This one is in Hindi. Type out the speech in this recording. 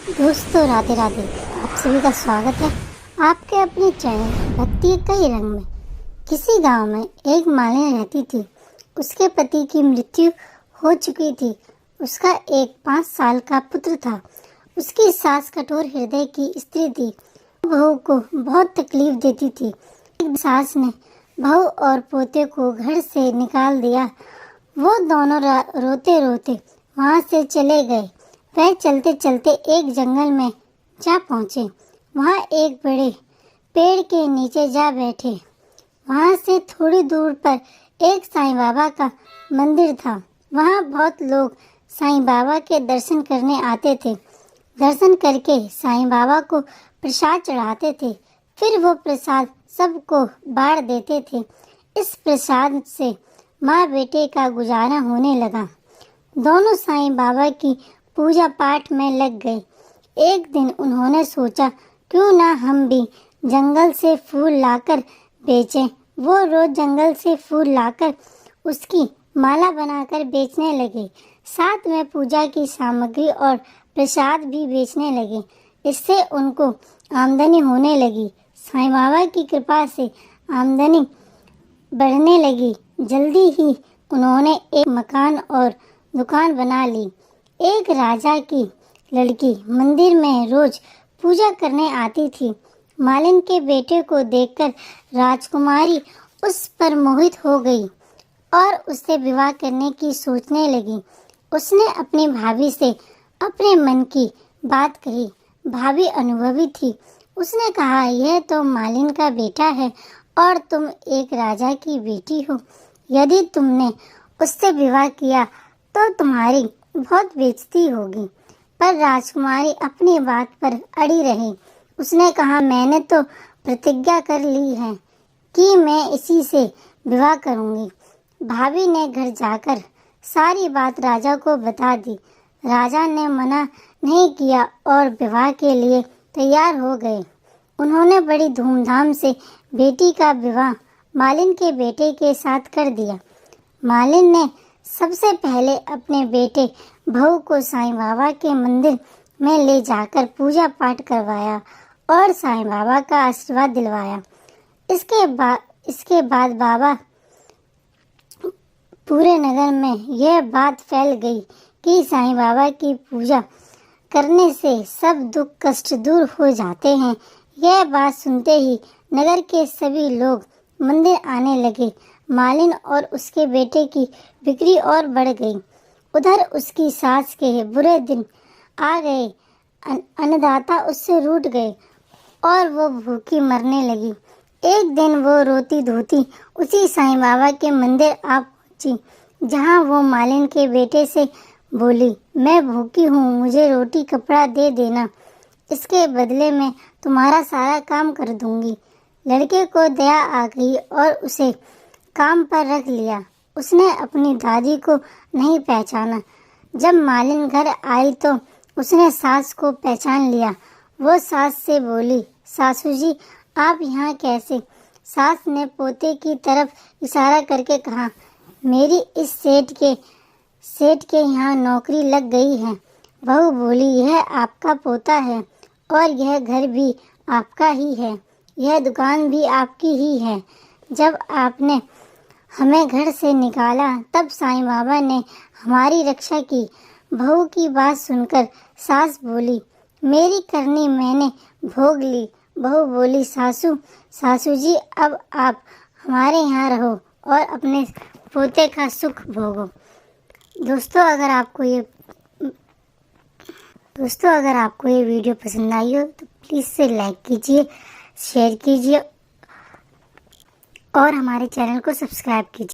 दोस्तों राधे राधे। आप सभी का स्वागत है आपके अपने चैनल भक्ति कई रंग में। किसी गांव में एक मालिनी रहती थी। उसके पति की मृत्यु हो चुकी थी। उसका एक 5 साल का पुत्र था। उसकी सास कठोर हृदय की स्त्री थी। बहू को बहुत तकलीफ देती थी। एक सास ने बहू और पोते को घर से निकाल दिया। वो दोनों रोते रोते वहां से चले गए। वह चलते चलते एक जंगल में जा पहुंचे। वहां एक बड़े पेड़ के नीचे जा बैठे। वहां से थोड़ी दूर पर एक साईं बाबा का मंदिर था। वहां बहुत लोग साईं बाबा के दर्शन करने आते थे। दर्शन करके साईं बाबा को प्रसाद चढ़ाते थे। फिर वो प्रसाद सबको बांट देते थे। इस प्रसाद से माँ बेटे का गुजारा होने लगा। दोनों साईं बाबा की पूजा पाठ में लग गए। एक दिन उन्होंने सोचा क्यों ना हम भी जंगल से फूल लाकर बेचें। वो रोज जंगल से फूल लाकर उसकी माला बनाकर बेचने लगे। साथ में पूजा की सामग्री और प्रसाद भी बेचने लगे। इससे उनको आमदनी होने लगी। साईं बाबा की कृपा से आमदनी बढ़ने लगी। जल्दी ही उन्होंने एक मकान और दुकान बना ली। एक राजा की लड़की मंदिर में रोज पूजा करने आती थी। मालिन के बेटे को देखकर राजकुमारी उस पर मोहित हो गई और उससे विवाह करने की सोचने लगी। उसने अपनी भाभी से अपने मन की बात कही। भाभी अनुभवी थी। उसने कहा, यह तो मालिन का बेटा है और तुम एक राजा की बेटी हो। यदि तुमने उससे विवाह किया तो तुम्हारी बहुत बेइज्जती होगी। पर राजकुमारी अपनी बात पर अड़ी रही। उसने कहा, मैंने तो प्रतिज्ञा कर ली है कि मैं इसी से विवाह करूंगी। भाभी ने घर जाकर सारी बात राजा को बता दी। राजा ने मना नहीं किया और विवाह के लिए तैयार हो गए। उन्होंने बड़ी धूमधाम से बेटी का विवाह मालिन के बेटे के साथ कर दिया। मालिन ने सबसे पहले अपने बेटे बहू को साईं बाबा के मंदिर में ले जाकर पूजा पाठ करवाया और साईं बाबा का आशीर्वाद दिलवाया। इसके बाद बाबा पूरे नगर में यह बात फैल गई कि साईं बाबा की पूजा करने से सब दुख कष्ट दूर हो जाते हैं। यह बात सुनते ही नगर के सभी लोग मंदिर आने लगे। मालिन और उसके बेटे की बिक्री और बढ़ गई। उधर उसकी सास के बुरे दिन आ गए। अन्नदाता उससे रूठ गए और वो भूखी मरने लगी। एक दिन वो रोती धोती उसी साईं बाबा के मंदिर आ पहुंची, जहां वो मालिन के बेटे से बोली, मैं भूखी हूँ, मुझे रोटी कपड़ा दे देना, इसके बदले में तुम्हारा सारा काम कर दूंगी। लड़के को दया आ गई और उसे काम पर रख लिया। उसने अपनी दादी को नहीं पहचाना। जब मालिन घर आई तो उसने सास को पहचान लिया। वो सास से बोली, सासू जी आप यहाँ कैसे? सास ने पोते की तरफ इशारा करके कहा, मेरी इस सेठ के यहाँ नौकरी लग गई है। बहू बोली, यह आपका पोता है और यह घर भी आपका ही है, यह दुकान भी आपकी ही है। जब आपने हमें घर से निकाला तब साईं बाबा ने हमारी रक्षा की। बहू की बात सुनकर सास बोली, मेरी करनी मैंने भोग ली। बहू बोली, सासू जी अब आप हमारे यहाँ रहो और अपने पोते का सुख भोगो। दोस्तों अगर आपको ये वीडियो पसंद आई हो तो प्लीज़ से लाइक कीजिए, शेयर कीजिए और हमारे चैनल को सब्सक्राइब कीजिए।